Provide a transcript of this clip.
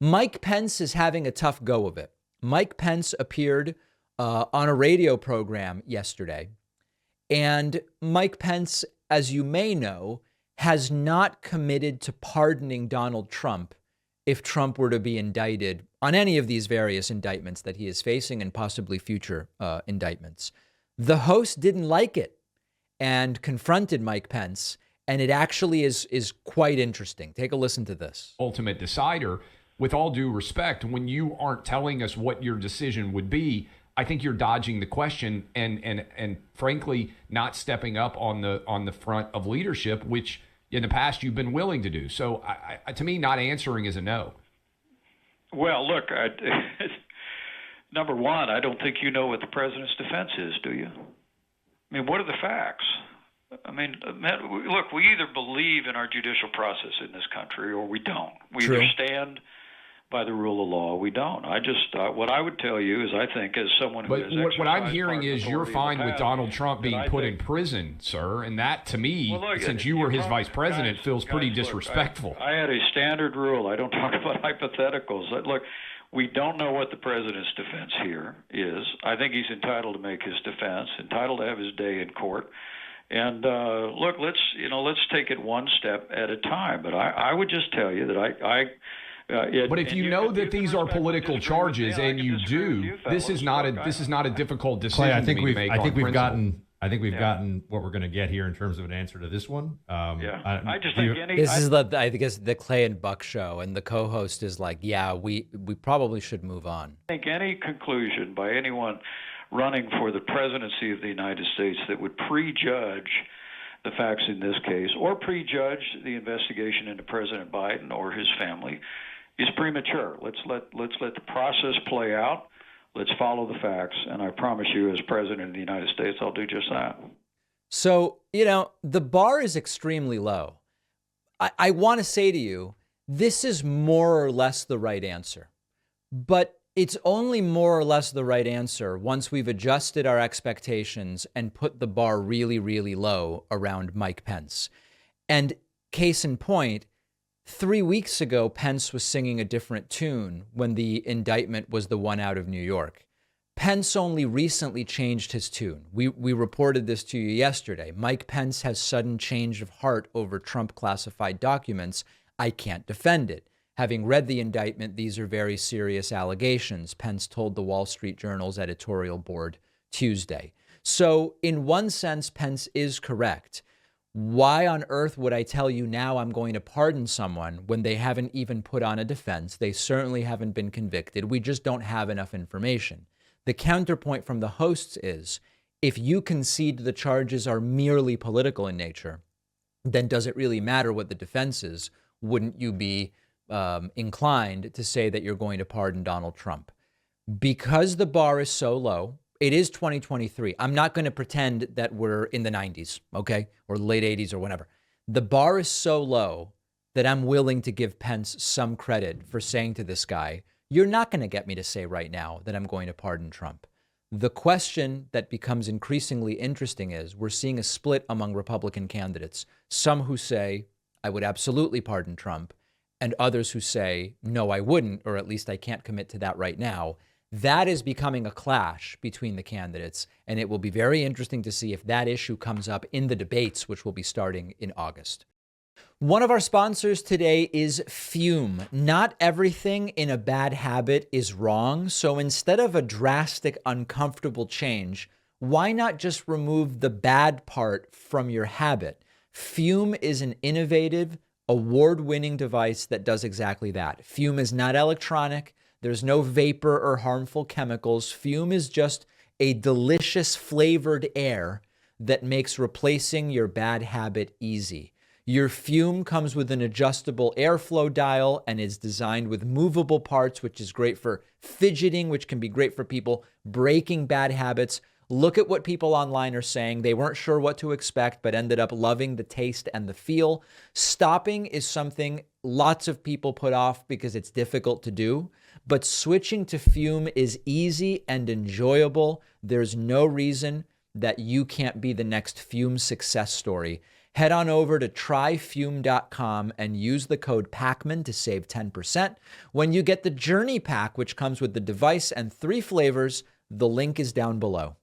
Mike Pence is having a tough go of it. Mike Pence appeared on a radio program yesterday. And Mike Pence, as you may know, has not committed to pardoning Donald Trump if Trump were to be indicted on any of these various indictments that he is facing and possibly future indictments. The host didn't like it and confronted Mike Pence. And it actually is quite interesting. Take a listen to this. Ultimate decider, with all due respect, when you aren't telling us what your decision would be, I think you're dodging the question and frankly not stepping up on the front of leadership, which in the past you've been willing to do. So to me, not answering is a no. Well, look, number one, I don't think you know what the president's defense is, do you? I mean, what are the facts? I mean, look, we either believe in our judicial process in this country or we don't. We True. either stand by the rule of law or we don't. I just, what I would tell you is I think as someone who has what I'm hearing exercised is you're authority in fine the with past, Donald Trump being that I put think- in prison, sir. And that, to me, Well, look, since you were his you're vice president, guys- feels pretty look, disrespectful. I had a standard rule. I don't talk about hypotheticals. Look, we don't know what the president's defense here is. I think he's entitled to make his defense, entitled to have his day in court. And look, let's take it one step at a time. But I would just tell you that But if you know that these are political charges, and you do, this is not a difficult decision. Clay, I think to make. we've on principle. gotten what we're going to get here in terms of an answer to this one. I just think I guess the Clay and Buck show, and the co-host is like, yeah, we probably should move on. I think any conclusion by anyone running for the presidency of the United States that would prejudge the facts in this case or prejudge the investigation into President Biden or his family is premature. Let's let the process play out. Let's follow the facts. And I promise you, as president of the United States, I'll do just that. So, the bar is extremely low. I want to say to you, this is more or less the right answer. But it's only more or less the right answer once we've adjusted our expectations and put the bar really, really low around Mike Pence. And case in point, 3 weeks ago, Pence was singing a different tune when the indictment was the one out of New York. Pence only recently changed his tune. We reported this to you yesterday. Mike Pence has sudden change of heart over Trump classified documents. I can't defend it. Having read the indictment, these are very serious allegations, Pence told the Wall Street Journal's editorial board Tuesday. So in one sense, Pence is correct. Why on earth would I tell you now I'm going to pardon someone when they haven't even put on a defense? They certainly haven't been convicted. We just don't have enough information. The counterpoint from the hosts is, if you concede the charges are merely political in nature, then does it really matter what the defense is? Wouldn't you be inclined to say that you're going to pardon Donald Trump? Because the bar is so low, it is 2023. I'm not going to pretend that we're in the 90s, okay, or late 80s or whatever. The bar is so low that I'm willing to give Pence some credit for saying to this guy, you're not going to get me to say right now that I'm going to pardon Trump. The question that becomes increasingly interesting is we're seeing a split among Republican candidates, some who say, I would absolutely pardon Trump, and others who say, no, I wouldn't, or at least I can't commit to that right now. That is becoming a clash between the candidates, and it will be very interesting to see if that issue comes up in the debates, which will be starting in August. One of our sponsors today is Fume. Not everything in a bad habit is wrong, so instead of a drastic, uncomfortable change, why not just remove the bad part from your habit? Fume is an innovative, award-winning device that does exactly that. Fume is not electronic. There's no vapor or harmful chemicals. Fume is just a delicious flavored air that makes replacing your bad habit easy. Your Fume comes with an adjustable airflow dial and is designed with movable parts, which is great for fidgeting, which can be great for people breaking bad habits. Look at what people online are saying. They weren't sure what to expect, but ended up loving the taste and the feel. Stopping is something lots of people put off because it's difficult to do, but switching to Fume is easy and enjoyable. There's no reason that you can't be the next Fume success story. Head on over to tryfume.com and use the code PACMAN to save 10%. When you get the Journey Pack, which comes with the device and 3 flavors, the link is down below.